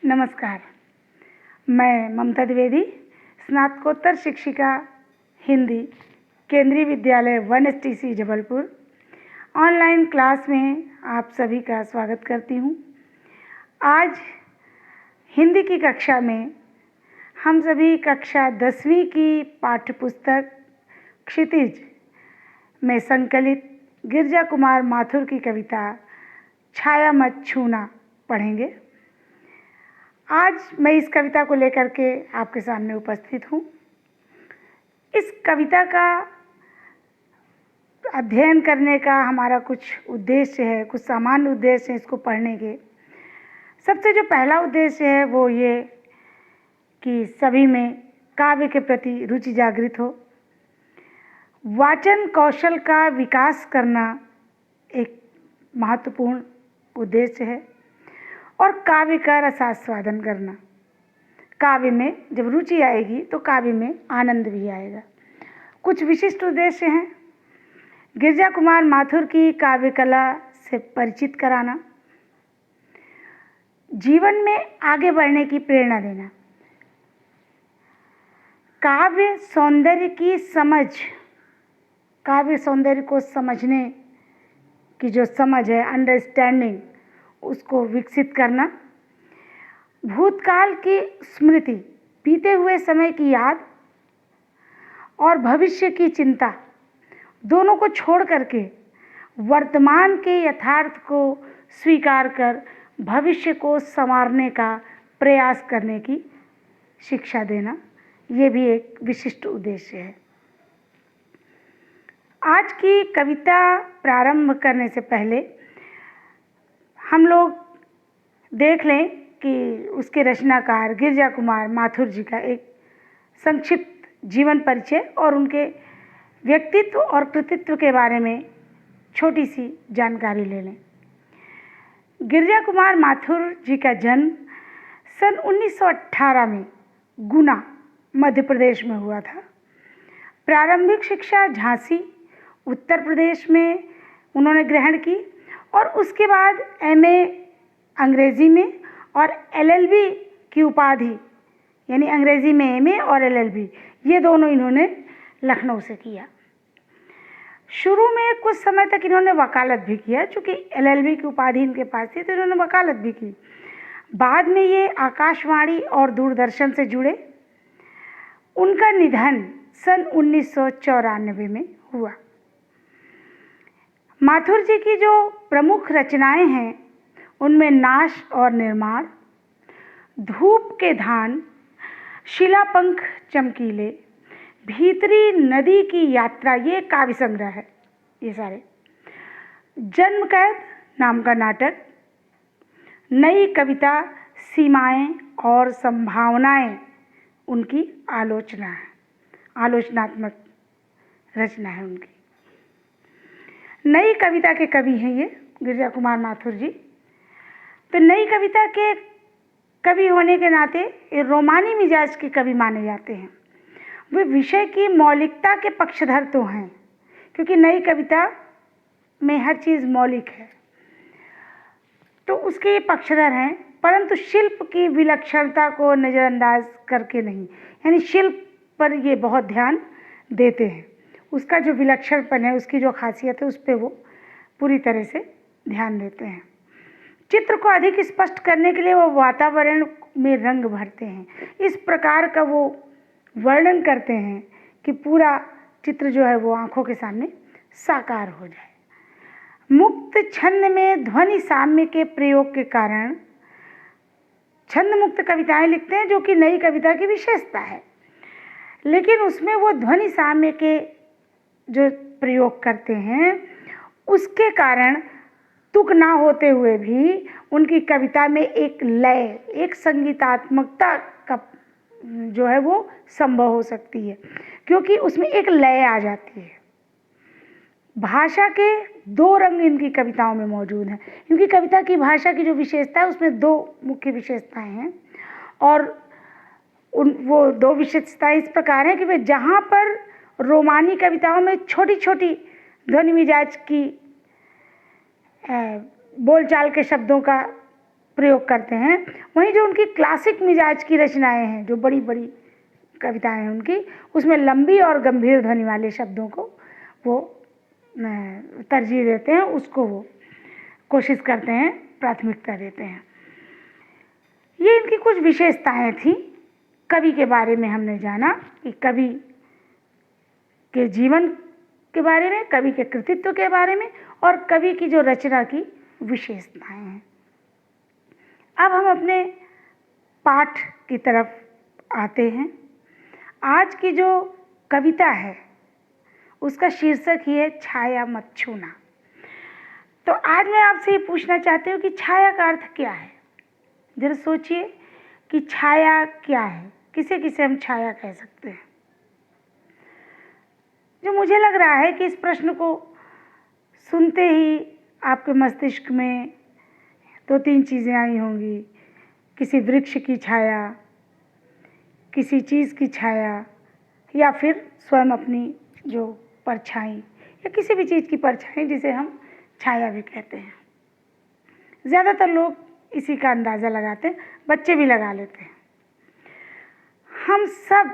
नमस्कार। मैं ममता द्विवेदी, स्नातकोत्तर शिक्षिका हिंदी, केंद्रीय विद्यालय 1STC जबलपुर, ऑनलाइन क्लास में आप सभी का स्वागत करती हूँ। आज हिंदी की कक्षा में हम सभी कक्षा 10वीं की पाठ्यपुस्तक क्षितिज में संकलित गिरिजा कुमार माथुर की कविता छाया मत छूना पढ़ेंगे। आज मैं इस कविता को लेकर के आपके सामने उपस्थित हूँ। इस कविता का अध्ययन करने का हमारा कुछ उद्देश्य है, कुछ सामान्य उद्देश्य है इसको पढ़ने के। सबसे जो पहला उद्देश्य है वो ये कि सभी में काव्य के प्रति रुचि जागृत हो, वाचन कौशल का विकास करना एक महत्वपूर्ण उद्देश्य है और काव्य का रसास्वादन करना। काव्य में जब रुचि आएगी तो काव्य में आनंद भी आएगा। कुछ विशिष्ट उद्देश्य हैं। गिरिजा कुमार माथुर की काव्य कला से परिचित कराना, जीवन में आगे बढ़ने की प्रेरणा देना, काव्य सौंदर्य की समझ, काव्य सौंदर्य को समझने की जो समझ है, अंडरस्टैंडिंग, उसको विकसित करना, भूतकाल की स्मृति, बीते हुए समय की याद और भविष्य की चिंता, दोनों को छोड़ करके वर्तमान के यथार्थ को स्वीकार कर भविष्य को संवारने का प्रयास करने की शिक्षा देना, ये भी एक विशिष्ट उद्देश्य है। आज की कविता प्रारंभ करने से पहले हम लोग देख लें कि उसके रचनाकार गिरिजा कुमार माथुर जी का एक संक्षिप्त जीवन परिचय और उनके व्यक्तित्व और कृतित्व के बारे में छोटी सी जानकारी ले लें। गिरिजा कुमार माथुर जी का जन्म सन 1918 में गुना, मध्य प्रदेश में हुआ था। प्रारंभिक शिक्षा झांसी, उत्तर प्रदेश में उन्होंने ग्रहण की और उसके बाद MA अंग्रेज़ी में और LLB की उपाधि, यानी अंग्रेज़ी में MA और LLB, ये दोनों इन्होंने लखनऊ से किया। शुरू में कुछ समय तक इन्होंने वकालत भी किया, चूँकि LLB की उपाधि इनके पास थी तो इन्होंने वकालत भी की। बाद में ये आकाशवाणी और दूरदर्शन से जुड़े। उनका निधन सन 1994 में हुआ। माथुर जी की जो प्रमुख रचनाएं हैं उनमें नाश और निर्माण, धूप के धान, शिलापंख चमकीले, भीतरी नदी की यात्रा, ये काव्य संग्रह है। ये सारे जन्म कैद नाम का नाटक, नई कविता सीमाएं और संभावनाएं उनकी आलोचना है, आलोचनात्मक रचना है उनकी। नई कविता के कवि हैं ये गिरिजा कुमार माथुर जी। तो नई कविता के कवि होने के नाते ये रोमानी मिजाज के कवि माने जाते हैं। वे विषय की मौलिकता के पक्षधर तो हैं, क्योंकि नई कविता में हर चीज़ मौलिक है, तो उसके ये पक्षधर हैं, परंतु शिल्प की विलक्षणता को नज़रअंदाज करके नहीं, यानी शिल्प पर ये बहुत ध्यान देते हैं। उसका जो विलक्षणपन है, उसकी जो खासियत है, उस पर वो पूरी तरह से ध्यान देते हैं। चित्र को अधिक स्पष्ट करने के लिए वो वातावरण में रंग भरते हैं। इस प्रकार का वो वर्णन करते हैं कि पूरा चित्र जो है वो आँखों के सामने साकार हो जाए। मुक्त छंद में ध्वनि साम्य के प्रयोग के कारण छंद मुक्त कविताएं लिखते हैं, जो कि नई कविता की विशेषता है। लेकिन उसमें वो ध्वनि साम्य के जो प्रयोग करते हैं, उसके कारण तुक ना होते हुए भी उनकी कविता में एक लय, एक संगीतात्मकता का जो है वो संभव हो सकती है, क्योंकि उसमें एक लय आ जाती है। भाषा के दो रंग इनकी कविताओं में मौजूद हैं। इनकी कविता की भाषा की जो विशेषता है उसमें दो मुख्य विशेषताएं हैं, और वो दो विशेषताएं इस प्रकार हैं कि वे जहाँ पर रोमानी कविताओं में छोटी छोटी ध्वनि मिजाज की बोलचाल के शब्दों का प्रयोग करते हैं। वहीं जो उनकी क्लासिक मिजाज की रचनाएं हैं, जो बड़ी बड़ी कविताएं हैं उनकी, उसमें लंबी और गंभीर ध्वनि वाले शब्दों को वो तरजीह देते हैं, उसको वो कोशिश करते हैं, प्राथमिकता देते हैं। ये इनकी कुछ विशेषताएं थी। कवि के बारे में हमने जाना कि कवि के जीवन के बारे में, कवि के कृतित्व के बारे में और कवि की जो रचना की विशेषताएं हैं। अब हम अपने पाठ की तरफ आते हैं। आज की जो कविता है उसका शीर्षक ही है छाया मत छूना। तो आज मैं आपसे ये पूछना चाहती हूँ कि छाया का अर्थ क्या है। जरा सोचिए कि छाया क्या है, किसे किसे हम छाया कह सकते हैं। जो मुझे लग रहा है कि इस प्रश्न को सुनते ही आपके मस्तिष्क में दो तीन चीज़ें आई होंगी। किसी वृक्ष की छाया, किसी चीज़ की छाया, या फिर स्वयं अपनी जो परछाई, या किसी भी चीज़ की परछाई जिसे हम छाया भी कहते हैं। ज़्यादातर लोग इसी का अंदाज़ा लगाते हैं, बच्चे भी लगा लेते हैं। हम सब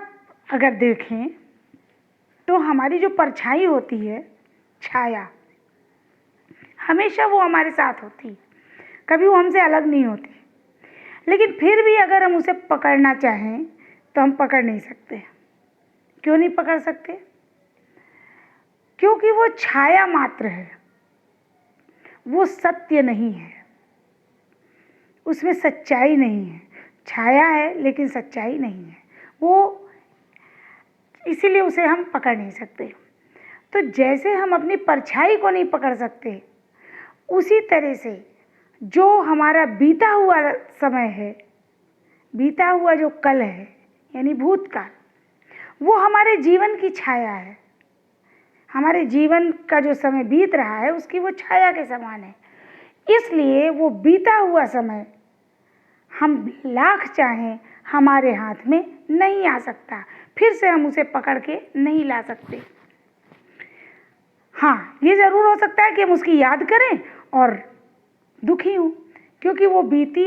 अगर देखें तो हमारी जो परछाई होती है, छाया, हमेशा वो हमारे साथ होती है, कभी वो हमसे अलग नहीं होती। लेकिन फिर भी अगर हम उसे पकड़ना चाहें तो हम पकड़ नहीं सकते। क्यों नहीं पकड़ सकते? क्योंकि वो छाया मात्र है, वो सत्य नहीं है, उसमें सच्चाई नहीं है। छाया है लेकिन सच्चाई नहीं है वो, इसीलिए उसे हम पकड़ नहीं सकते। तो जैसे हम अपनी परछाई को नहीं पकड़ सकते, उसी तरह से जो हमारा बीता हुआ समय है, बीता हुआ जो कल है यानी भूतकाल, वो हमारे जीवन की छाया है। हमारे जीवन का जो समय बीत रहा है उसकी वो छाया के समान है। इसलिए वो बीता हुआ समय हम लाख चाहें हमारे हाथ में नहीं आ सकता, फिर से हम उसे पकड़ के नहीं ला सकते। हाँ, ये ज़रूर हो सकता है कि हम उसकी याद करें और दुखी हों, क्योंकि वो बीते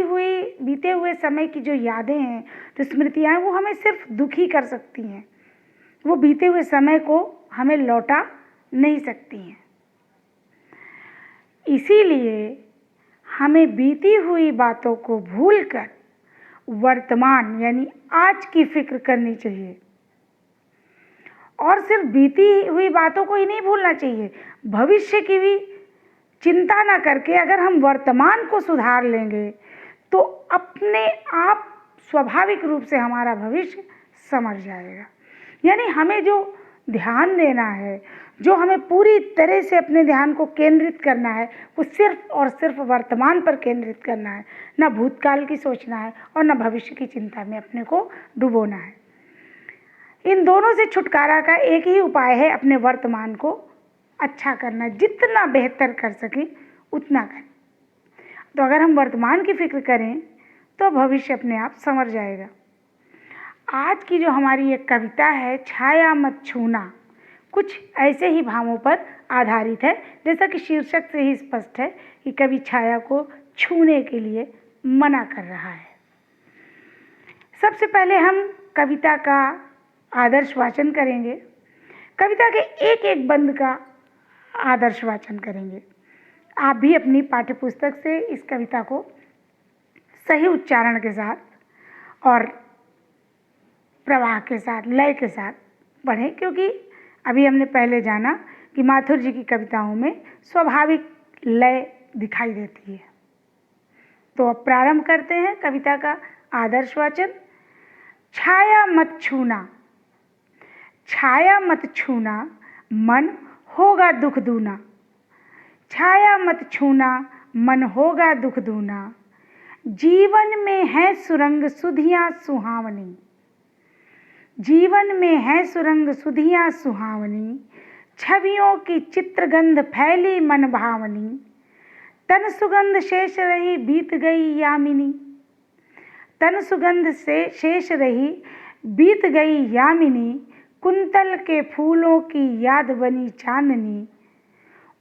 हुए समय की जो यादें हैं, जो स्मृतियाँ हैं, वो हमें सिर्फ दुखी कर सकती हैं। वो बीते हुए समय को हमें लौटा नहीं सकती हैं। इसीलिए हमें बीती हुई बातों को भूलकर वर्तमान यानी आज की फिक्र करनी चाहिए। और सिर्फ बीती हुई बातों को ही नहीं भूलना चाहिए, भविष्य की भी चिंता ना करके अगर हम वर्तमान को सुधार लेंगे तो अपने आप स्वाभाविक रूप से हमारा भविष्य संवर जाएगा। यानी हमें जो ध्यान देना है, जो हमें पूरी तरह से अपने ध्यान को केंद्रित करना है, वो सिर्फ और सिर्फ वर्तमान पर केंद्रित करना है। ना भूतकाल की सोचना है और ना भविष्य की चिंता में अपने को डुबोना है। इन दोनों से छुटकारा का एक ही उपाय है, अपने वर्तमान को अच्छा करना। जितना बेहतर कर सकें उतना करें। तो अगर हम वर्तमान की फिक्र करें तो भविष्य अपने आप संवर जाएगा। आज की जो हमारी एक कविता है छाया मत छूना, कुछ ऐसे ही भावों पर आधारित है, जैसा कि शीर्षक से ही स्पष्ट है कि कवि छाया को छूने के लिए मना कर रहा है। सबसे पहले हम कविता का आदर्श वाचन करेंगे, कविता के एक एक बंद का आदर्श वाचन करेंगे। आप भी अपनी पाठ्यपुस्तक से इस कविता को सही उच्चारण के साथ और प्रवाह के साथ, लय के साथ पढ़ें, क्योंकि अभी हमने पहले जाना कि माथुर जी की कविताओं में स्वाभाविक लय दिखाई देती है। तो अब प्रारंभ करते हैं कविता का आदर्श वाचन। छाया मत छूना, छाया मत छूना, मन होगा दुख दूना। छाया मत छूना, मन होगा दुख दूना। जीवन में है सुरंग सुधियाँ सुहावनी, जीवन में है सुरंग सुधियाँ सुहावनी। छवियों की चित्रगंध फैली मन भावनी, तन सुगंध शेष रही बीत गई यामिनी। तन सुगंध से शेष रही बीत गई यामिनी। कुंतल के फूलों की याद बनी चांदनी।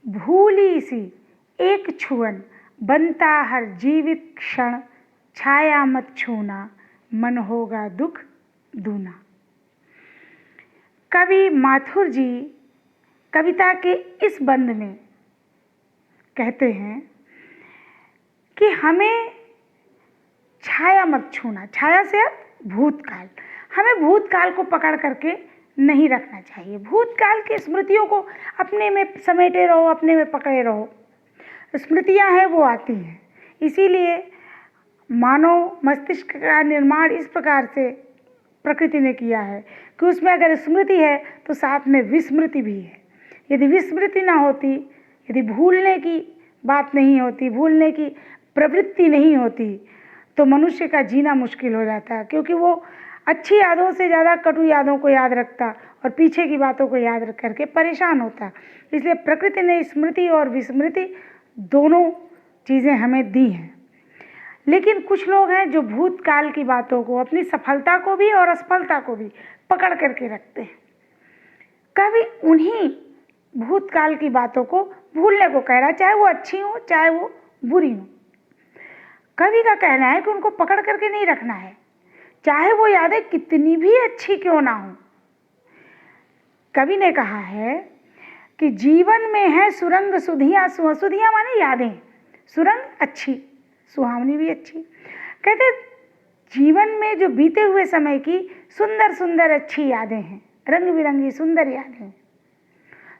भूली सी एक छुअन बनता हर जीवित क्षण छाया मत छूना, मन होगा दुख दूना। कवि माथुर जी कविता के इस बंद में कहते हैं कि हमें छाया मत छूना, छाया से भूतकाल, हमें भूतकाल को पकड़ करके नहीं रखना चाहिए। भूतकाल की स्मृतियों को अपने में समेटे रहो, अपने में पकड़े रहो। स्मृतियां हैं वो आती हैं, इसीलिए मानव मस्तिष्क का निर्माण इस प्रकार से प्रकृति ने किया है कि उसमें अगर स्मृति है तो साथ में विस्मृति भी है। यदि विस्मृति ना होती, यदि भूलने की बात नहीं होती, भूलने की प्रवृत्ति नहीं होती, तो मनुष्य का जीना मुश्किल हो जाता, क्योंकि वो अच्छी यादों से ज़्यादा कटु यादों को याद रखता और पीछे की बातों को याद रख करके परेशान होता। इसलिए प्रकृति ने स्मृति और विस्मृति दोनों चीज़ें हमें दी हैं। लेकिन कुछ लोग हैं जो भूतकाल की बातों को, अपनी सफलता को भी और असफलता को भी पकड़ करके रखते हैं। कभी उन्हीं भूतकाल की बातों को भूलने को कह रहा है, चाहे वो अच्छी हो चाहे वो बुरी हो। कवि का कहना है कि उनको पकड़ करके नहीं रखना है, चाहे वो यादें कितनी भी अच्छी क्यों ना हो। कवि ने कहा है कि जीवन में है सुरंग सुधियाँ, सुधियाँ माने यादें, सुरंग अच्छी, सुहावनी भी अच्छी। कहते जीवन में जो बीते हुए समय की सुंदर सुंदर अच्छी यादें हैं, रंग बिरंगी सुंदर यादें,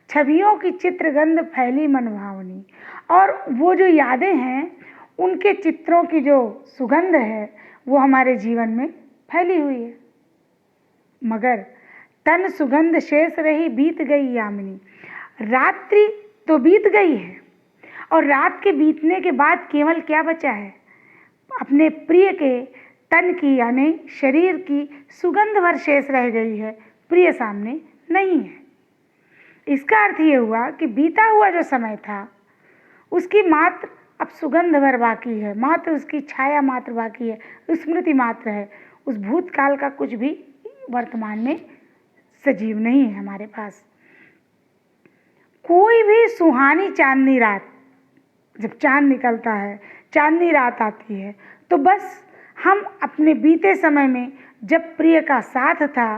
छवियों की चित्रगंध फैली मनभावनी। और वो जो यादें हैं उनके चित्रों की जो सुगंध है वो हमारे जीवन में फैली हुई है। मगर तन सुगंध शेष रही बीत गई यामिनी। रात्रि तो बीत गई है और रात के बीतने के बाद केवल क्या बचा है? अपने प्रिय के तन की यानी शरीर की सुगंध भर शेष रह गई है, प्रिय सामने नहीं है। इसका अर्थ ये हुआ कि बीता हुआ जो समय था उसकी मात्र अब सुगंध भर बाकी है, मात्र उसकी छाया मात्र बाकी है, स्मृति मात्र है। उस भूतकाल का कुछ भी वर्तमान में सजीव नहीं है हमारे पास। कोई भी सुहानी चांदनी रात, जब चांद निकलता है, चांदनी रात आती है, तो बस हम अपने बीते समय में जब प्रिय का साथ था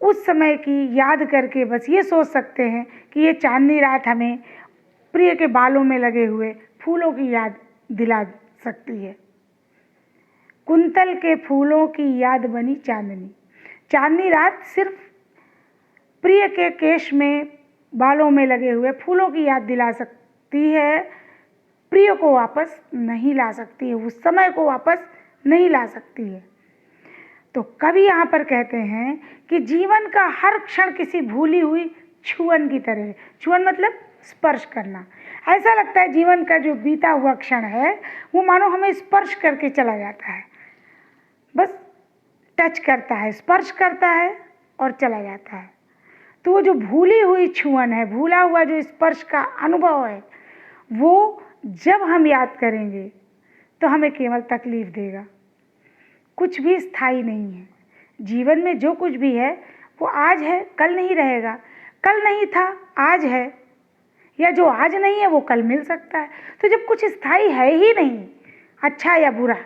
उस समय की याद करके बस ये सोच सकते हैं कि ये चांदनी रात हमें प्रिय के बालों में लगे हुए फूलों की याद दिला सकती है। कुंतल के फूलों की याद बनी चांदनी। चांदनी रात सिर्फ प्रिय के केश में, बालों में लगे हुए फूलों की याद दिला सकती है, प्रिय को वापस नहीं ला सकती है, उस समय को वापस नहीं ला सकती है। तो कवि यहाँ पर कहते हैं कि जीवन का हर क्षण किसी भूली हुई छुअन की तरह है। छुअन मतलब स्पर्श करना। ऐसा लगता है जीवन का जो बीता हुआ क्षण है वो मानो हमें स्पर्श करके चला जाता है, बस टच करता है, स्पर्श करता है और चला जाता है। तो वो जो भूली हुई छुअन है, भूला हुआ जो स्पर्श का अनुभव है, वो जब हम याद करेंगे तो हमें केवल तकलीफ देगा, कुछ भी स्थायी नहीं है। जीवन में जो कुछ भी है वो आज है, कल नहीं रहेगा, कल नहीं था आज है, या जो आज नहीं है वो कल मिल सकता है। तो जब कुछ स्थायी है ही नहीं, अच्छा या बुरा,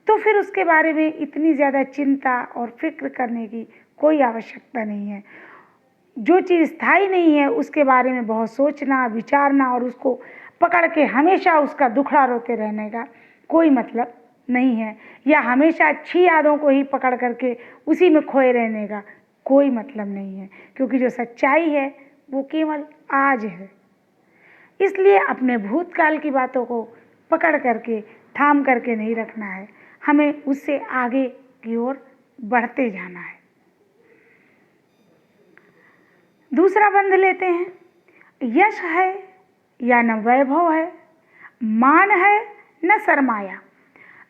तो फिर उसके बारे में इतनी ज़्यादा चिंता और फिक्र करने की कोई आवश्यकता नहीं है। जो चीज़ स्थायी नहीं है उसके बारे में बहुत सोचना, विचारना और उसको पकड़ के हमेशा उसका दुखड़ा रोते रहने का कोई मतलब नहीं है, या हमेशा अच्छी यादों को ही पकड़ करके उसी में खोए रहने का कोई मतलब नहीं है, क्योंकि जो सच्चाई है वो केवल आज है। इसलिए अपने भूतकाल की बातों को पकड़ करके, थाम करके नहीं रखना है, हमें उससे आगे की ओर बढ़ते जाना है। दूसरा बंद लेते हैं। यश है या न वैभव है, मान है न सरमाया।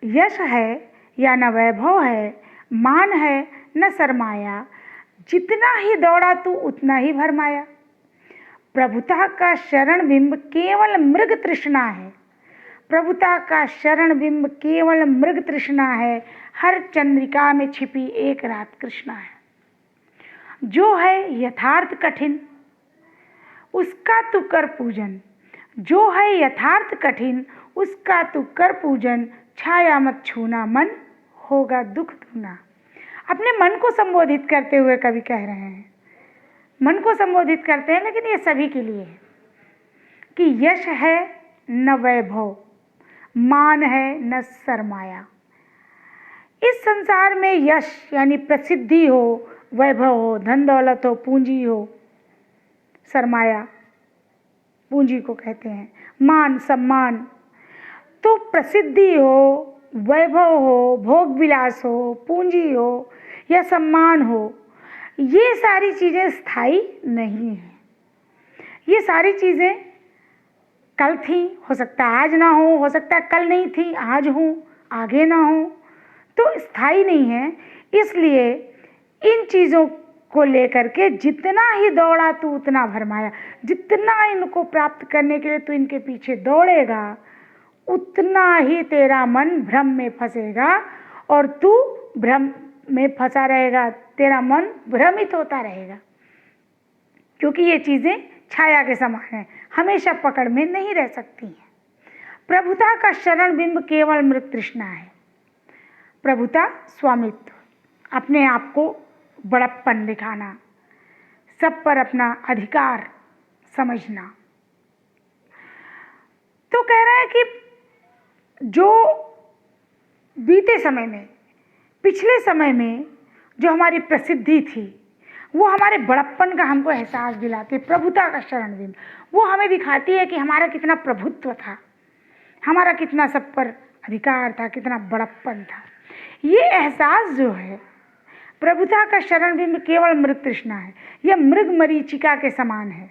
यश है या न वैभव है, मान है न सरमाया, जितना ही दौड़ा तू उतना ही भरमाया। प्रभुता का शरण बिंब केवल मृग तृष्णा है। प्रभुता का शरण बिंब केवल मृग तृष्णा है, हर चंद्रिका में छिपी एक रात कृष्णा है। जो है यथार्थ कठिन उसका तू कर पूजन, जो है यथार्थ कठिन उसका तू कर पूजन, छाया मत छूना मन होगा दुख दूना। अपने मन को संबोधित करते हुए कवि कह रहे हैं, मन को संबोधित करते हैं, लेकिन ये सभी के लिए है कि यश है न वैभव, मान है न सरमाया। इस संसार में यश यानी प्रसिद्धि हो, वैभव हो, धन दौलत हो, पूंजी हो, सरमाया पूंजी को कहते हैं, मान सम्मान, तो प्रसिद्धि हो, वैभव हो, भोग विलास हो, पूंजी हो या सम्मान हो, ये सारी चीज़ें स्थायी नहीं हैं। ये सारी चीज़ें कल थी, हो सकता है आज ना हो सकता है कल नहीं थी आज हो, आगे ना हो, तो स्थायी नहीं है। इसलिए इन चीज़ों को लेकर के जितना ही दौड़ा तू उतना भरमाया, जितना इनको प्राप्त करने के लिए तू इनके पीछे दौड़ेगा उतना ही तेरा मन भ्रम में फंसेगा और तू भ्रम में फंसा रहेगा, तेरा मन भ्रमित होता रहेगा, क्योंकि ये चीज़ें छाया के समान हैं, हमेशा पकड़ में नहीं रह सकती हैं। प्रभुता का शरण बिंब केवल मृग तृष्णा है। प्रभुता स्वामित्व, अपने आप को बड़प्पन दिखाना, सब पर अपना अधिकार समझना। तो कह रहा है कि जो बीते समय में, पिछले समय में जो हमारी प्रसिद्धि थी वो हमारे बड़प्पन का हमको एहसास दिलाती है। प्रभुता का शरण बिंब वो हमें दिखाती है कि हमारा कितना प्रभुत्व था, हमारा कितना सब पर अधिकार था, कितना बड़प्पन था। ये एहसास जो है, प्रभुता का शरण बिंब केवल मृग तृष्णा है, यह मृग मरीचिका के समान है।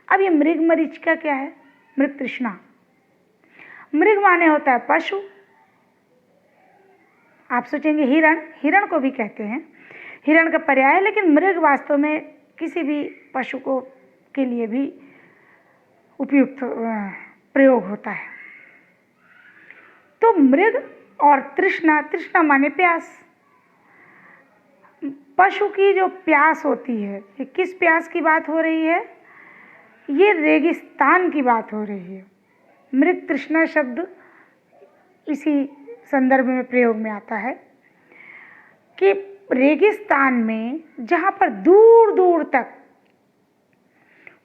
अब ये मृग मरीचिका क्या है? मृग तृष्णा। मृग माने होता है पशु, आप सोचेंगे हिरण, हिरण को भी कहते हैं, हिरण का पर्याय है, लेकिन मृग वास्तव में किसी भी पशु को के लिए भी उपयुक्त प्रयोग होता है। तो मृग और तृष्णा, तृष्णा माने प्यास। पशु की जो प्यास होती है, ये किस प्यास की बात हो रही है? ये रेगिस्तान की बात हो रही है। मृग तृष्णा शब्द इसी संदर्भ में प्रयोग में आता है कि रेगिस्तान में जहाँ पर दूर दूर तक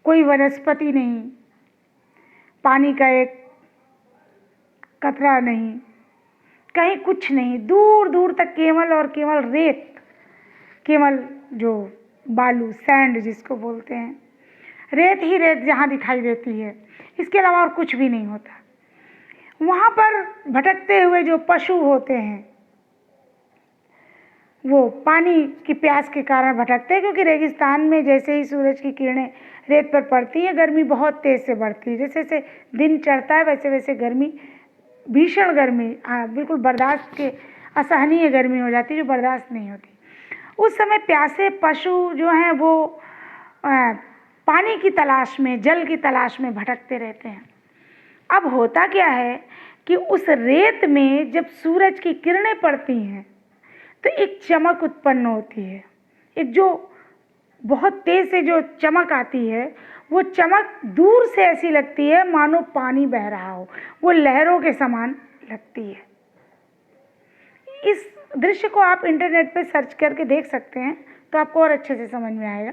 कोई वनस्पति नहीं, पानी का एक कतरा नहीं, कहीं कुछ नहीं, दूर दूर तक केवल और केवल रेत, केवल जो बालू, सैंड जिसको बोलते हैं, रेत ही रेत जहाँ दिखाई देती है, इसके अलावा और कुछ भी नहीं होता। वहाँ पर भटकते हुए जो पशु होते हैं वो पानी की प्यास के कारण भटकते हैं, क्योंकि रेगिस्तान में जैसे ही सूरज की किरणें रेत पर पड़ती हैं, गर्मी बहुत तेज़ से बढ़ती है। जैसे जैसे दिन चढ़ता है वैसे वैसे गर्मी, भीषण गर्मी, बिल्कुल बर्दाश्त के असहनीय गर्मी हो जाती है, जो बर्दाश्त नहीं होती। उस समय प्यासे पशु जो हैं वो पानी की तलाश में, जल की तलाश में भटकते रहते हैं। अब होता क्या है कि उस रेत में जब सूरज की किरणें पड़ती हैं तो एक चमक उत्पन्न होती है, एक जो बहुत तेज से जो चमक आती है, वो चमक दूर से ऐसी लगती है मानो पानी बह रहा हो, वो लहरों के समान लगती है। इस दृश्य को आप इंटरनेट पे सर्च करके देख सकते हैं तो आपको और अच्छे से समझ में आएगा।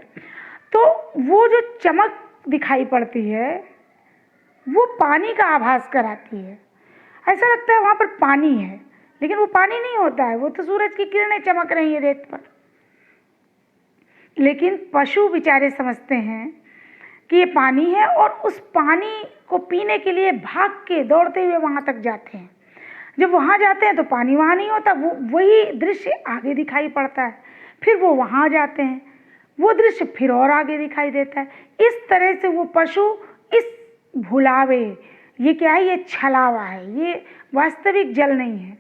तो वो जो चमक दिखाई पड़ती है वो पानी का आभास कराती है, ऐसा लगता है वहाँ पर पानी है, लेकिन वो पानी नहीं होता है, वो तो सूरज की किरणें चमक रही है रेत पर। लेकिन पशु बेचारे समझते हैं कि ये पानी है और उस पानी को पीने के लिए भाग के दौड़ते हुए वहाँ तक जाते हैं। जब वहाँ जाते हैं तो पानी वहाँ नहीं होता, वो वही दृश्य आगे दिखाई पड़ता है, फिर वो वहाँ जाते हैं, वो दृश्य फिर और आगे दिखाई देता है। इस तरह से वो पशु इस भुलावे, ये क्या है? ये छलावा है, ये वास्तविक जल नहीं है,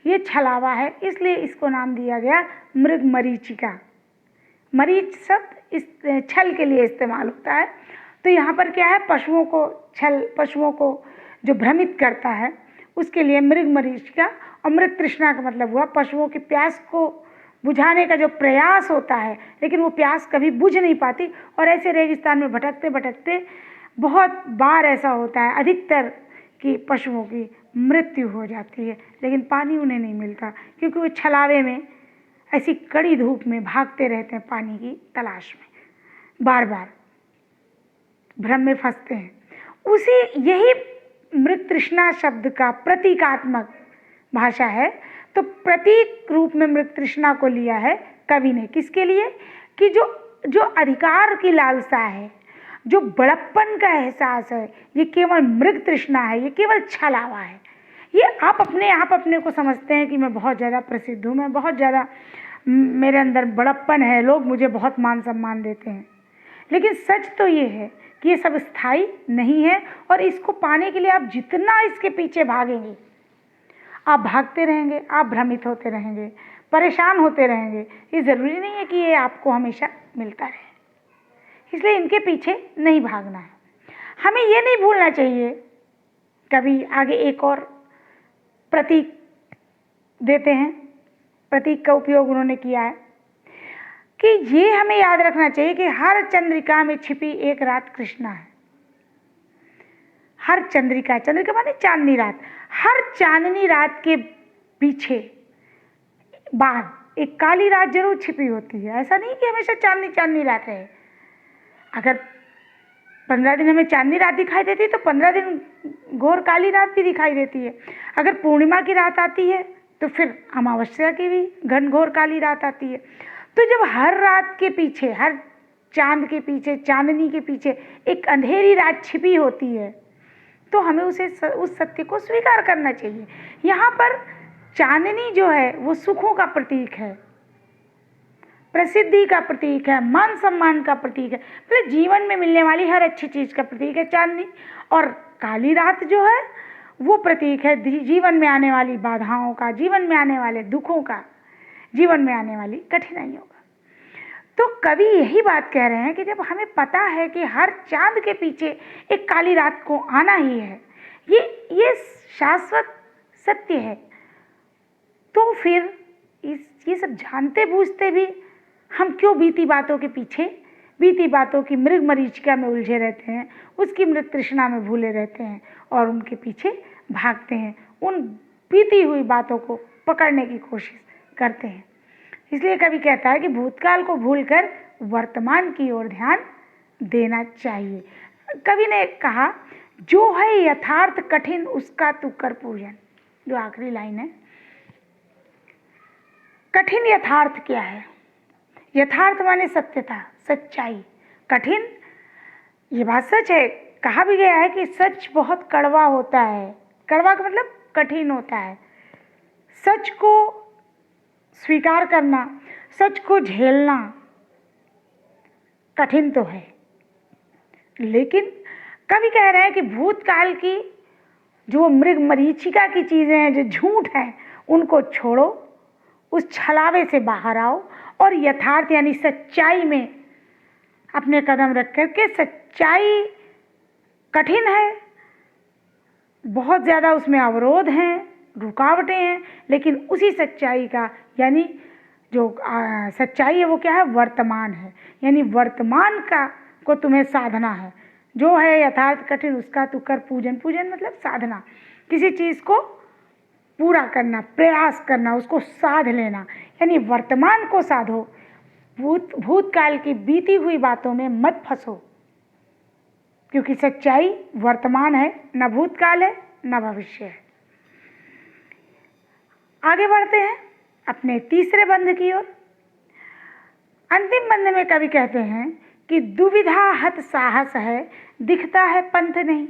ये छलावा है, इसलिए इसको नाम दिया गया मृग मरीचिका। मरीच शब्द इस छल के लिए इस्तेमाल होता है। तो यहाँ पर क्या है? पशुओं को छल, पशुओं को जो भ्रमित करता है उसके लिए मृग मरीचिका। और मृग तृष्णा का मतलब हुआ पशुओं की प्यास को बुझाने का जो प्रयास होता है, लेकिन वो प्यास कभी बुझ नहीं पाती। और ऐसे रेगिस्तान में भटकते भटकते बहुत बार ऐसा होता है, अधिकतर की पशुओं की मृत्यु हो जाती है, लेकिन पानी उन्हें नहीं मिलता, क्योंकि वो छलावे में ऐसी कड़ी धूप में भागते रहते हैं पानी की तलाश में, बार बार भ्रम में फंसते हैं। उसी यही मृत तृष्णा शब्द का प्रतीकात्मक भाषा है। तो प्रतीक रूप में मृत तृष्णा को लिया है कवि ने, किसके लिए? कि जो अधिकार की लालसा है, जो बड़प्पन का एहसास है, ये केवल मृग तृष्णा है, ये केवल छलावा है। ये आप अपने को समझते हैं कि मैं बहुत ज़्यादा प्रसिद्ध हूँ, मैं बहुत ज़्यादा, मेरे अंदर बड़प्पन है, लोग मुझे बहुत मान सम्मान देते हैं। लेकिन सच तो ये है कि ये सब स्थायी नहीं है, और इसको पाने के लिए आप जितना इसके पीछे भागेंगे, आप भागते रहेंगे, आप भ्रमित होते रहेंगे, परेशान होते रहेंगे। ये ज़रूरी नहीं है कि ये आपको हमेशा मिलता रहे, इसलिए इनके पीछे नहीं भागना है। हमें ये नहीं भूलना चाहिए। कभी आगे एक और प्रतीक देते हैं, प्रतीक का उपयोग उन्होंने किया है कि ये हमें याद रखना चाहिए कि हर चंद्रिका में छिपी एक रात कृष्णा है। हर चंद्रिका, चंद्रिका माने चांदनी रात, हर चांदनी रात के पीछे बाद एक काली रात जरूर छिपी होती है। ऐसा नहीं कि हमेशा चांदनी चांदनी रात रहे। अगर 15 दिन हमें चांदनी रात दिखाई देती है तो 15 दिन घोर काली रात भी दिखाई देती है। अगर पूर्णिमा की रात आती है तो फिर अमावस्या की भी घनघोर काली रात आती है। तो जब हर रात के पीछे, हर चांद के पीछे, चांदनी के पीछे एक अंधेरी रात छिपी होती है, तो हमें उस सत्य को स्वीकार करना चाहिए। यहाँ पर चांदनी जो है वो सुखों का प्रतीक है, प्रसिद्धि का प्रतीक है, मान सम्मान का प्रतीक है, मतलब जीवन में मिलने वाली हर अच्छी चीज़ का प्रतीक है चांदनी। और काली रात जो है वो प्रतीक है जीवन में आने वाली बाधाओं का, जीवन में आने वाले दुखों का, जीवन में आने वाली कठिनाइयों का। तो कवि यही बात कह रहे हैं कि जब हमें पता है कि हर चांद के पीछे एक काली रात को आना ही है, ये शाश्वत सत्य है, तो फिर ये सब जानते बूझते भी हम क्यों बीती बातों के पीछे, बीती बातों की मृग मरीचिका में उलझे रहते हैं, उसकी मृत तृष्णा में भूले रहते हैं और उनके पीछे भागते हैं, उन बीती हुई बातों को पकड़ने की कोशिश करते हैं। इसलिए कवि कहता है कि भूतकाल को भूलकर वर्तमान की ओर ध्यान देना चाहिए। कवि ने कहा, जो है यथार्थ कठिन उसका तू कर पूजन, जो आखिरी लाइन है। कठिन यथार्थ क्या है? यथार्थ माने सत्यता, सच्चाई। कठिन, ये बात सच है, कहा भी गया है कि सच बहुत कड़वा होता है। कड़वा का मतलब कठिन होता है। सच को स्वीकार करना, सच को झेलना कठिन तो है, लेकिन कवि कह रहे हैं कि भूतकाल की जो मृग मरीचिका की चीज़ें हैं, जो झूठ है, उनको छोड़ो, उस छलावे से बाहर आओ और यथार्थ यानी सच्चाई में अपने कदम रख करके, सच्चाई कठिन है, बहुत ज़्यादा उसमें अवरोध हैं, रुकावटें हैं, लेकिन उसी सच्चाई का यानी जो सच्चाई है वो क्या है? वर्तमान है। यानी वर्तमान का को तुम्हें साधना है। जो है यथार्थ कठिन उसका तू कर पूजन। पूजन मतलब साधना, किसी चीज़ को पूरा करना, प्रयास करना, उसको साध लेना, यानी वर्तमान को साधो। भूतकाल की बीती हुई बातों में मत फंसो, क्योंकि सच्चाई वर्तमान है, न भूतकाल है न भविष्य है। आगे बढ़ते हैं अपने तीसरे बंध की ओर। अंतिम बंध में कवि कहते हैं कि दुविधा हत साहस है, दिखता है पंथ नहीं।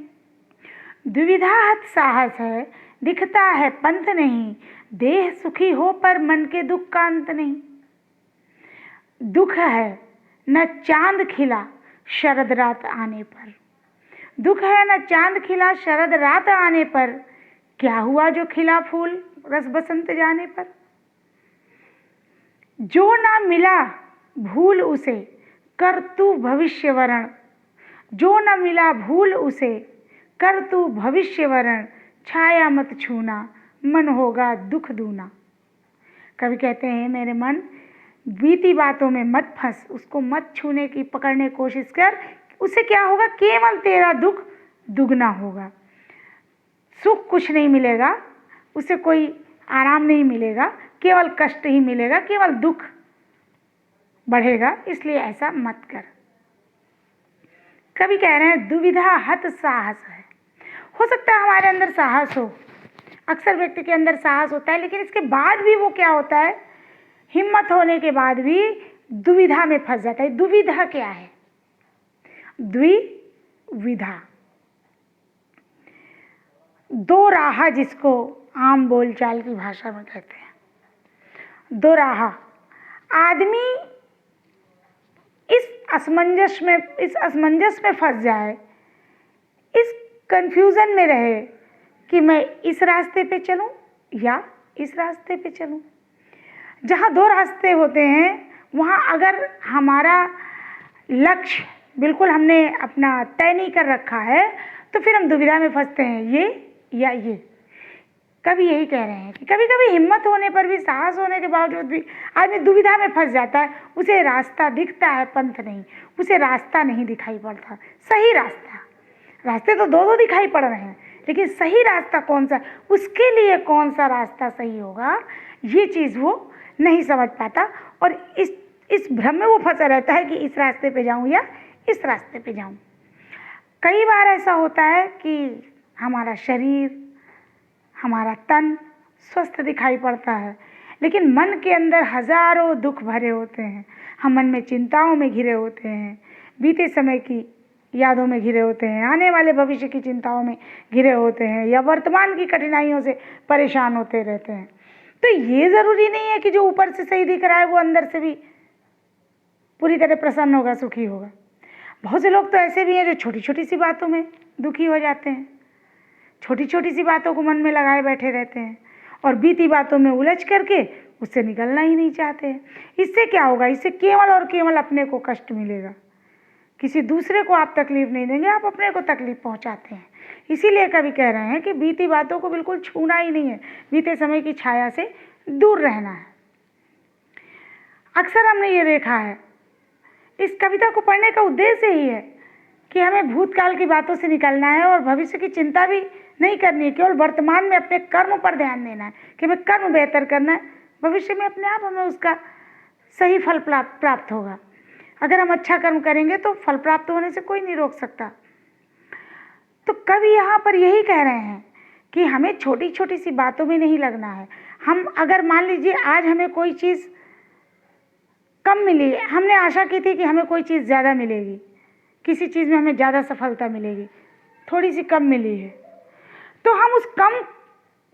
दुविधा हत साहस है, दिखता है पंथ नहीं, देह सुखी हो पर मन के दुख का अंत नहीं। दुख है न चांद खिला शरद रात आने पर, दुख है न चांद खिला शरद रात आने पर, क्या हुआ जो खिला फूल रस बसंत जाने पर। जो ना मिला भूल उसे कर तू भविष्य वरण, जो न मिला भूल उसे कर तू भविष्य वरण, छाया मत छूना मन होगा दुख दूना। कवि कहते हैं मेरे मन, बीती बातों में मत फंस, उसको मत छूने की पकड़ने की कोशिश कर, उससे क्या होगा? केवल तेरा दुख दुगना होगा। सुख कुछ नहीं मिलेगा, उसे कोई आराम नहीं मिलेगा, केवल कष्ट ही मिलेगा, केवल दुख बढ़ेगा, इसलिए ऐसा मत कर। कवि कह रहे हैं दुविधा हत साहस है। हो सकता है हमारे अंदर साहस हो, अक्सर व्यक्ति के अंदर साहस होता है, लेकिन इसके बाद भी वो क्या होता है, हिम्मत होने के बाद भी दुविधा में फंस जाता है। दुविधा क्या है? द्विविधा, दो राह, जिसको आम बोलचाल की भाषा में कहते हैं। दो राह। आदमी इस असमंजस में फंस जाए, इस कंफ्यूजन में रहे कि मैं इस रास्ते पे चलूं या इस रास्ते पे चलूं। जहाँ दो रास्ते होते हैं वहाँ अगर हमारा लक्ष्य बिल्कुल हमने अपना तय नहीं कर रखा है तो फिर हम दुविधा में फंसते हैं, ये या ये। कभी यही कह रहे हैं कि कभी कभी हिम्मत होने पर भी, साहस होने के बावजूद भी आदमी दुविधा में फंस जाता है। उसे रास्ता दिखता है, पंथ नहीं, उसे रास्ता नहीं दिखाई पड़ता, सही रास्ता। रास्ते तो दो दिखाई पड़ रहे हैं, लेकिन सही रास्ता कौन सा, उसके लिए कौन सा रास्ता सही होगा, ये चीज़ वो नहीं समझ पाता और इस भ्रम में वो फंसा रहता है कि इस रास्ते पे जाऊं या इस रास्ते पे जाऊं। कई बार ऐसा होता है कि हमारा शरीर, हमारा तन स्वस्थ दिखाई पड़ता है, लेकिन मन के अंदर हजारों दुख भरे होते हैं। हम मन में चिंताओं में घिरे होते हैं, बीते समय की यादों में घिरे होते हैं, आने वाले भविष्य की चिंताओं में घिरे होते हैं, या वर्तमान की कठिनाइयों से परेशान होते रहते हैं। तो ये ज़रूरी नहीं है कि जो ऊपर से सही दिख रहा है वो अंदर से भी पूरी तरह प्रसन्न होगा, सुखी होगा। बहुत से लोग तो ऐसे भी हैं जो छोटी छोटी सी बातों में दुखी हो जाते हैं, छोटी छोटी सी बातों को मन में लगाए बैठे रहते हैं और बीती बातों में उलझ करके उससे निकलना ही नहीं चाहते हैं। इससे क्या होगा? इससे केवल और केवल अपने को कष्ट मिलेगा। किसी दूसरे को आप तकलीफ नहीं देंगे, आप अपने को तकलीफ पहुंचाते हैं। इसीलिए कवि कह रहे हैं कि बीती बातों को बिल्कुल छूना ही नहीं है, बीते समय की छाया से दूर रहना है। अक्सर हमने ये देखा है, इस कविता को पढ़ने का उद्देश्य ही है कि हमें भूतकाल की बातों से निकलना है और भविष्य की चिंता भी नहीं करनी है, केवल वर्तमान में अपने कर्म पर ध्यान देना है कि हमें कर्म बेहतर करना है। भविष्य में अपने आप हमें उसका सही फल प्राप्त होगा। अगर हम अच्छा कर्म करेंगे तो फल प्राप्त होने से कोई नहीं रोक सकता। तो कवि यहाँ पर यही कह रहे हैं कि हमें छोटी छोटी सी बातों में नहीं लगना है। हम अगर मान लीजिए आज हमें कोई चीज़ कम मिली, हमने आशा की थी कि हमें कोई चीज़ ज़्यादा मिलेगी, किसी चीज़ में हमें ज़्यादा सफलता मिलेगी, थोड़ी सी कम मिली है, तो हम उस कम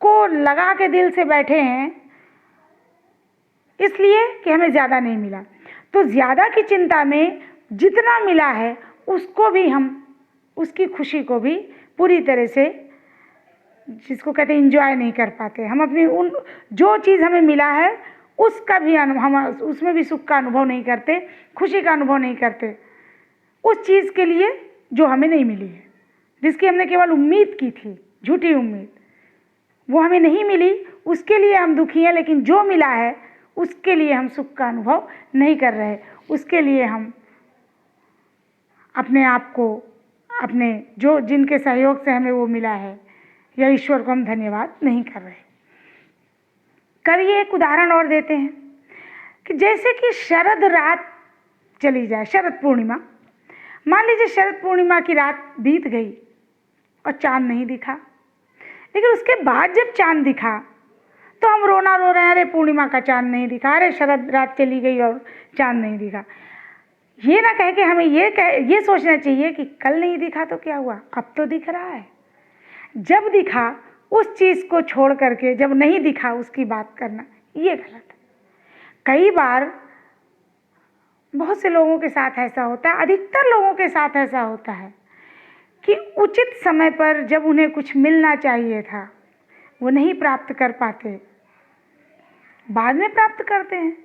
को लगा के दिल से बैठे हैं इसलिए कि हमें ज़्यादा नहीं मिला। तो ज़्यादा की चिंता में जितना मिला है उसको भी हम, उसकी खुशी को भी पूरी तरह से, जिसको कहते हैं इंजॉय नहीं कर पाते। हम अपनी उन जो चीज़ हमें मिला है उसका भी हम उसमें भी सुख का अनुभव नहीं करते, खुशी का अनुभव नहीं करते। उस चीज़ के लिए जो हमें नहीं मिली है, जिसकी हमने केवल उम्मीद की थी, झूठी उम्मीद, वो हमें नहीं मिली, उसके लिए हम दुखी हैं। लेकिन जो मिला है उसके लिए हम सुख का अनुभव नहीं कर रहे, उसके लिए हम अपने आप को, अपने जो जिनके सहयोग से हमें वो मिला है या ईश्वर को हम धन्यवाद नहीं कर रहे। कवि एक उदाहरण और देते हैं कि जैसे कि शरद रात चली जाए, शरद पूर्णिमा, मान लीजिए शरद पूर्णिमा की रात बीत गई और चांद नहीं दिखा, लेकिन उसके बाद जब चांद दिखा तो हम रोना रो रहे हैं, अरे पूर्णिमा का चांद नहीं दिखा, अरे शरद रात चली गई और चांद नहीं दिखा। ये ना कह के हमें ये सोचना चाहिए कि कल नहीं दिखा तो क्या हुआ, अब तो दिख रहा है। जब दिखा उस चीज़ को छोड़ करके जब नहीं दिखा उसकी बात करना, ये गलत है। कई बार बहुत से लोगों के साथ ऐसा होता है, अधिकतर लोगों के साथ ऐसा होता है कि उचित समय पर जब उन्हें कुछ मिलना चाहिए था वो नहीं प्राप्त कर पाते, बाद में प्राप्त करते हैं।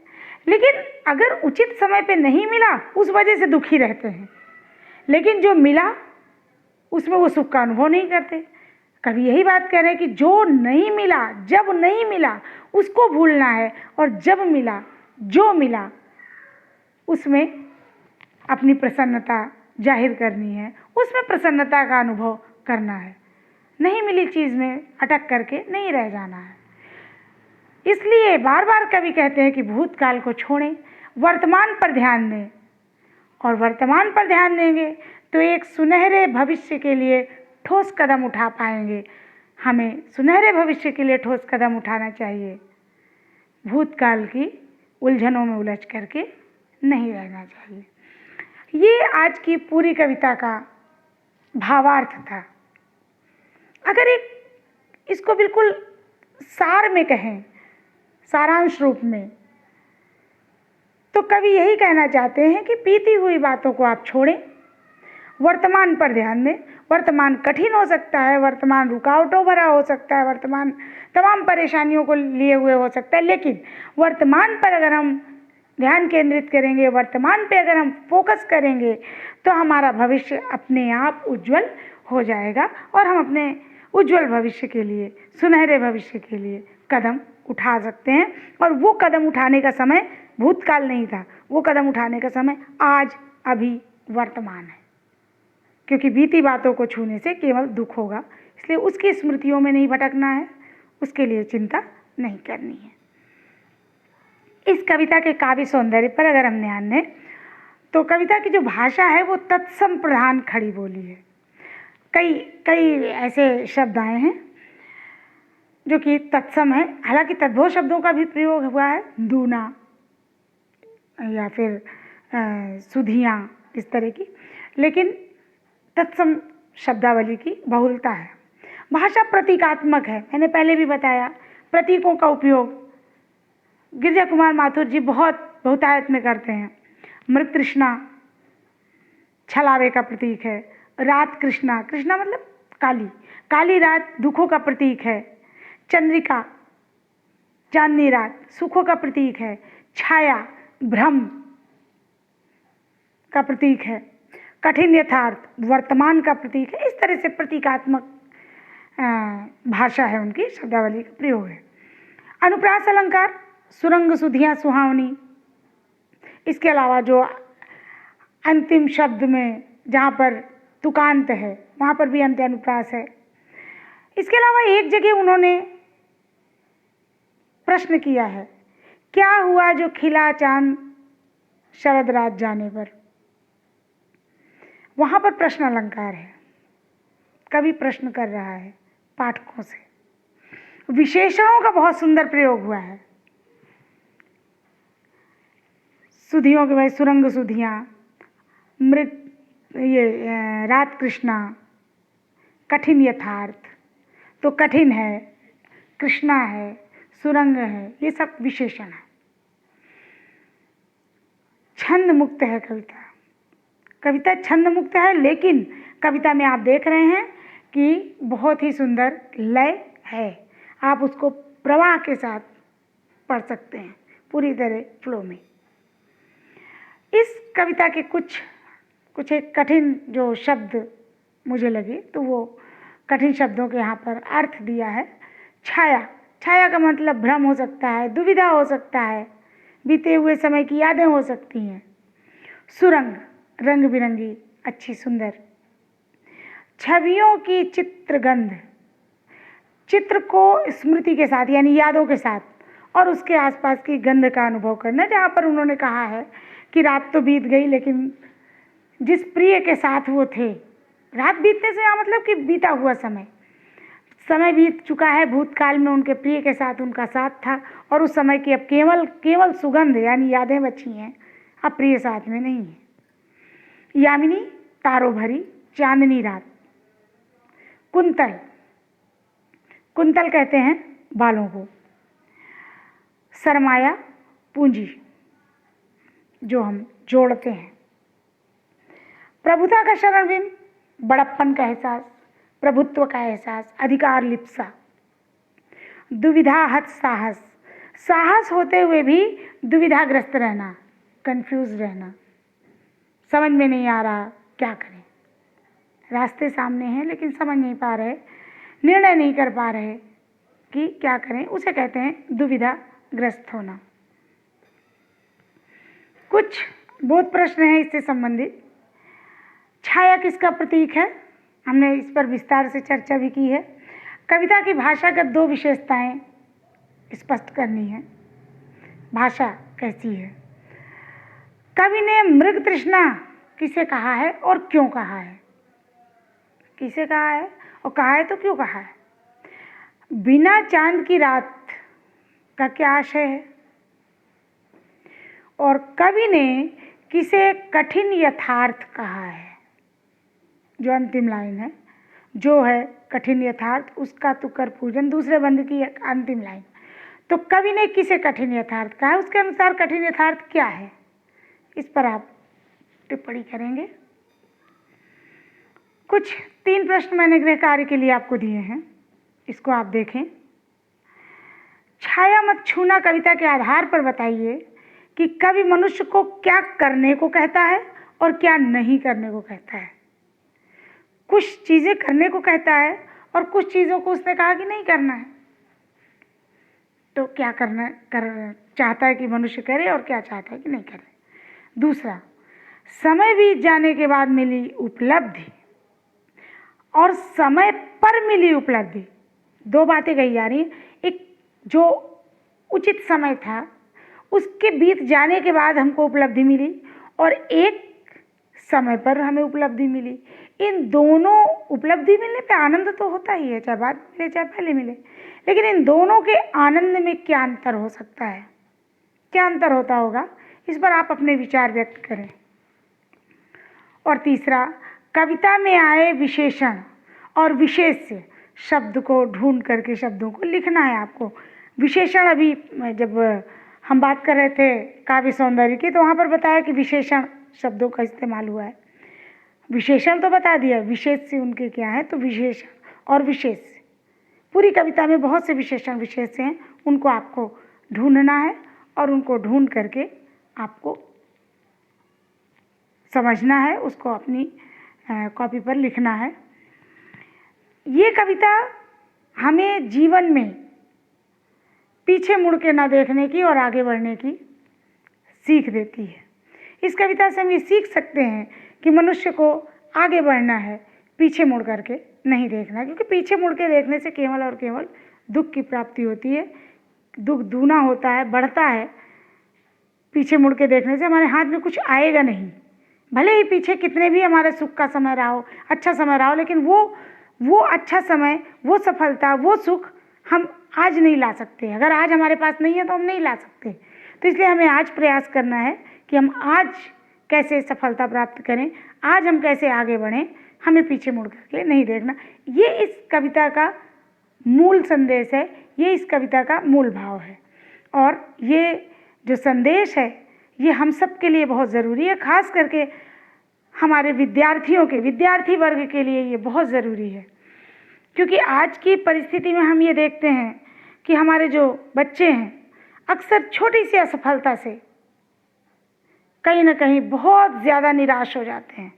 लेकिन अगर उचित समय पे नहीं मिला उस वजह से दुखी रहते हैं, लेकिन जो मिला उसमें वो सुख का अनुभव नहीं करते। कभी यही बात कह रहे हैं कि जो नहीं मिला, जब नहीं मिला उसको भूलना है, और जब मिला, जो मिला उसमें अपनी प्रसन्नता जाहिर करनी है, उसमें प्रसन्नता का अनुभव करना है। नहीं मिली चीज़ में अटक करके नहीं रह जाना है। इसलिए बार बार कवि कहते हैं कि भूतकाल को छोड़ें, वर्तमान पर ध्यान दें, और वर्तमान पर ध्यान देंगे तो एक सुनहरे भविष्य के लिए ठोस कदम उठा पाएंगे। हमें सुनहरे भविष्य के लिए ठोस कदम उठाना चाहिए, भूतकाल की उलझनों में उलझ करके नहीं रहना चाहिए। ये आज की पूरी कविता का भावार्थ था। अगर इसको बिल्कुल सार में कहें, सारांश रूप में, तो कवि यही कहना चाहते हैं कि बीती हुई बातों को आप छोड़ें, वर्तमान पर ध्यान दें। वर्तमान कठिन हो सकता है, वर्तमान रुकावटों भरा हो सकता है, वर्तमान तमाम परेशानियों को लिए हुए हो सकता है, लेकिन वर्तमान पर अगर हम ध्यान केंद्रित करेंगे, वर्तमान पे अगर हम फोकस करेंगे, तो हमारा भविष्य अपने आप उज्जवल हो जाएगा और हम अपने उज्जवल भविष्य के लिए, सुनहरे भविष्य के लिए कदम उठा सकते हैं। और वो कदम उठाने का समय भूतकाल नहीं था, वो कदम उठाने का समय आज, अभी, वर्तमान है। क्योंकि बीती बातों को छूने से केवल दुख होगा, इसलिए उसकी स्मृतियों में नहीं भटकना है, उसके लिए चिंता नहीं करनी है। इस कविता के काव्य सौंदर्य पर अगर हम ध्यान दें तो कविता की जो भाषा है वो तत्सम प्रधान खड़ी बोली है। कई ऐसे शब्द आए हैं जो कि तत्सम है, हालांकि तद्भव शब्दों का भी प्रयोग हुआ है, दूना या फिर सुधियाँ, इस तरह की, लेकिन तत्सम शब्दावली की बहुलता है। भाषा प्रतीकात्मक है, मैंने पहले भी बताया, प्रतीकों का उपयोग गिरिजा कुमार माथुर जी बहुतायत में करते हैं। मृत कृष्णा छलावे का प्रतीक है, रात कृष्णा, कृष्णा मतलब काली, काली रात दुखों का प्रतीक है, चंद्रिका चांदनी रात सुखों का प्रतीक है, छाया भ्रम का प्रतीक है, कठिन यथार्थ वर्तमान का प्रतीक है। इस तरह से प्रतीकात्मक भाषा है उनकी, शब्दावली का प्रयोग है। अनुप्रास अलंकार, सुरंग सुधियाँ सुहावनी, इसके अलावा जो अंतिम शब्द में जहाँ पर तुकांत है वहाँ पर भी अंत्य अनुप्रास है। इसके अलावा एक जगह उन्होंने प्रश्न किया है, क्या हुआ जो खिला चांद शरद रात जाने पर, वहाँ पर प्रश्न अलंकार है, कवि प्रश्न कर रहा है पाठकों से। विशेषणों का बहुत सुंदर प्रयोग हुआ है, सुधियों के भाई सुरंग सुधियाँ, मृत ये रात कृष्णा, कठिन यथार्थ, तो कठिन है, कृष्णा है, सुरंग है, ये सब विशेषण है। छंद मुक्त है कविता, कविता छंद मुक्त है, लेकिन कविता में आप देख रहे हैं कि बहुत ही सुंदर लय है, आप उसको प्रवाह के साथ पढ़ सकते हैं पूरी तरह फ्लो में। इस कविता के कुछ एक कठिन जो शब्द मुझे लगे, तो वो कठिन शब्दों के यहाँ पर अर्थ दिया है। छाया, छाया का मतलब भ्रम हो सकता है, दुविधा हो सकता है, बीते हुए समय की यादें हो सकती हैं। सुरंग, रंग बिरंगी, अच्छी सुंदर छवियों की चित्रगंध, चित्र को स्मृति के साथ यानी यादों के साथ और उसके आसपास की गंध का अनुभव करना। जहाँ पर उन्होंने कहा है कि रात तो बीत गई, लेकिन जिस प्रिय के साथ वो थे, रात बीतने से यहाँ मतलब कि बीता हुआ समय बीत चुका है, भूतकाल में उनके प्रिय के साथ उनका साथ था और उस समय की अब केवल सुगंध यानी यादें बची हैं, अब प्रिय साथ में नहीं है। यामिनी, तारों भरी चांदनी रात। कुंतल, कुंतल कहते हैं बालों को। सरमाया, पूंजी जो हम जोड़ते हैं। प्रभुता का शरण बिंब, बड़प्पन का एहसास, प्रभुत्व का एहसास, अधिकार लिप्सा। दुविधाहत साहस, साहस होते हुए भी दुविधाग्रस्त रहना, कंफ्यूज रहना, समझ में नहीं आ रहा क्या करें, रास्ते सामने हैं लेकिन समझ नहीं पा रहे, निर्णय नहीं कर पा रहे कि क्या करें, उसे कहते हैं दुविधाग्रस्त होना। कुछ बोध प्रश्न हैं इससे संबंधित। छाया किसका प्रतीक है? हमने इस पर विस्तार से चर्चा भी की है। कविता की भाषागत 2 विशेषताएं स्पष्ट करनी है। भाषा कैसी है? कवि ने मृग तृष्णा किसे कहा है और क्यों कहा है? किसे कहा है और कहा है तो क्यों कहा है? बिना चांद की रात का क्या आशय है? और कवि ने किसे कठिन यथार्थ कहा है? जो अंतिम लाइन है, जो है कठिन यथार्थ, उसका तू कर पूजन, दूसरे बंद की अंतिम लाइन। तो कवि ने किसे कठिन यथार्थ कहा है, उसके अनुसार कठिन यथार्थ क्या है, इस पर आप टिप्पणी करेंगे। कुछ 3 प्रश्न मैंने गृह कार्य के लिए आपको दिए हैं, इसको आप देखें। छाया मत छूना कविता के आधार पर बताइए कि कवि मनुष्य को क्या करने को कहता है और क्या नहीं करने को कहता है। कुछ चीज़ें करने को कहता है और कुछ चीज़ों को उसने कहा कि नहीं करना है। तो क्या चाहता है कि मनुष्य करे और क्या चाहता है कि नहीं करे। दूसरा, समय बीत जाने के बाद मिली उपलब्धि और समय पर मिली उपलब्धि, 2 बातें कही जा रही हैं। एक जो उचित समय था उसके बीत जाने के बाद हमको उपलब्धि मिली और एक समय पर हमें उपलब्धि मिली। इन दोनों उपलब्धि मिलने पे आनंद तो होता ही है, चाहे बाद मिले चाहे पहले मिले, लेकिन इन दोनों के आनंद में क्या अंतर हो सकता है, क्या अंतर होता होगा, इस पर आप अपने विचार व्यक्त करें। और तीसरा, कविता में आए विशेषण और विशेष्य शब्द को ढूंढ करके शब्दों को लिखना है आपको। विशेषण अभी जब हम बात कर रहे थे काव्य सौंदर्य की, तो वहाँ पर बताया कि विशेषण शब्दों का इस्तेमाल हुआ है। विशेषण तो बता दिया, विशेष्य उनके क्या है, तो विशेषण और विशेष्य, पूरी कविता में बहुत से विशेषण विशेष्य हैं, उनको आपको ढूंढना है और उनको ढूंढ करके आपको समझना है, उसको अपनी कॉपी पर लिखना है। ये कविता हमें जीवन में पीछे मुड़ के ना देखने की और आगे बढ़ने की सीख देती है। इस कविता से हम ये सीख सकते हैं कि मनुष्य को आगे बढ़ना है, पीछे मुड़ करके नहीं देखना, क्योंकि पीछे मुड़ के देखने से केवल और केवल दुख की प्राप्ति होती है, दुख दूना होता है, बढ़ता है। पीछे मुड़ के देखने से हमारे हाथ में कुछ आएगा नहीं, भले ही पीछे कितने भी हमारे सुख का समय रहा हो, अच्छा समय रहा हो, लेकिन वो अच्छा समय, वो सफलता, वो सुख हम आज नहीं ला सकते। अगर आज हमारे पास नहीं है तो हम नहीं ला सकते। तो इसलिए हमें आज प्रयास करना है कि हम आज कैसे सफलता प्राप्त करें, आज हम कैसे आगे बढ़ें, हमें पीछे मुड़ करके नहीं देखना। ये इस कविता का मूल संदेश है, ये इस कविता का मूल भाव है। और ये जो संदेश है ये हम सब के लिए बहुत ज़रूरी है, खास करके हमारे विद्यार्थी वर्ग के लिए ये बहुत ज़रूरी है। क्योंकि आज की परिस्थिति में हम ये देखते हैं कि हमारे जो बच्चे हैं अक्सर छोटी सी असफलता से कहीं ना कहीं बहुत ज़्यादा निराश हो जाते हैं।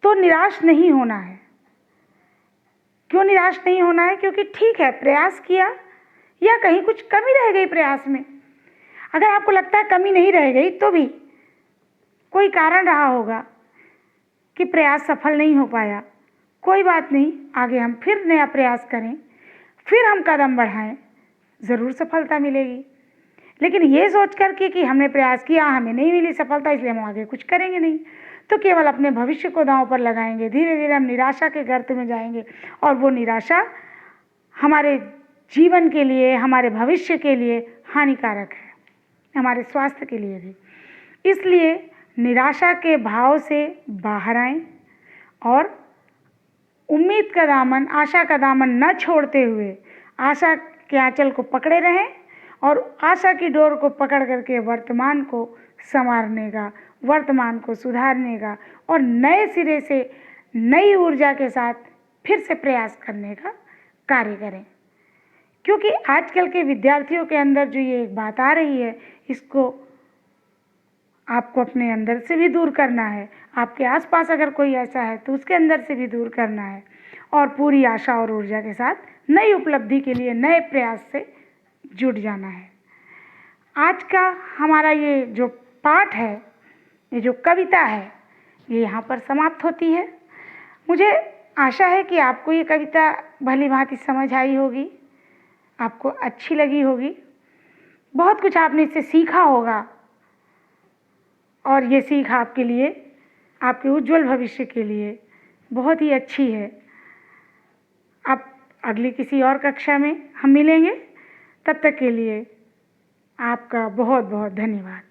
तो निराश नहीं होना है। क्यों निराश नहीं होना है? क्योंकि ठीक है, प्रयास किया या कहीं कुछ कमी रह गई प्रयास में। अगर आपको लगता है कमी नहीं रह गई तो भी कोई कारण रहा होगा कि प्रयास सफल नहीं हो पाया, कोई बात नहीं, आगे हम फिर नया प्रयास करें, फिर हम कदम बढ़ाएं, ज़रूर सफलता मिलेगी। लेकिन ये सोच करके कि हमने प्रयास किया, हमें नहीं मिली सफलता, इसलिए हम आगे कुछ करेंगे नहीं, तो केवल अपने भविष्य को दांव पर लगाएंगे। धीरे धीरे हम निराशा के गर्त में जाएंगे और वो निराशा हमारे जीवन के लिए, हमारे भविष्य के लिए हानिकारक है, हमारे स्वास्थ्य के लिए भी। इसलिए निराशा के भाव से बाहर आएं और उम्मीद का दामन, आशा का दामन न छोड़ते हुए आशा के आंचल को पकड़े रहें और आशा की डोर को पकड़ करके वर्तमान को संवारने का, वर्तमान को सुधारने का और नए सिरे से नई ऊर्जा के साथ फिर से प्रयास करने का कार्य करें। क्योंकि आजकल के विद्यार्थियों के अंदर जो ये एक बात आ रही है, इसको आपको अपने अंदर से भी दूर करना है। आपके आसपास अगर कोई ऐसा है तो उसके अंदर से भी दूर करना है और पूरी आशा और ऊर्जा के साथ नई उपलब्धि के लिए नए प्रयास से जुट जाना है। आज का हमारा ये जो पाठ है, ये जो कविता है, ये यहाँ पर समाप्त होती है। मुझे आशा है कि आपको ये कविता भली भांति समझ आई होगी, आपको अच्छी लगी होगी, बहुत कुछ आपने इससे सीखा होगा और ये सीख आपके लिए, आपके उज्जवल भविष्य के लिए बहुत ही अच्छी है। अब अगली किसी और कक्षा में हम मिलेंगे, तब तक के लिए आपका बहुत बहुत धन्यवाद।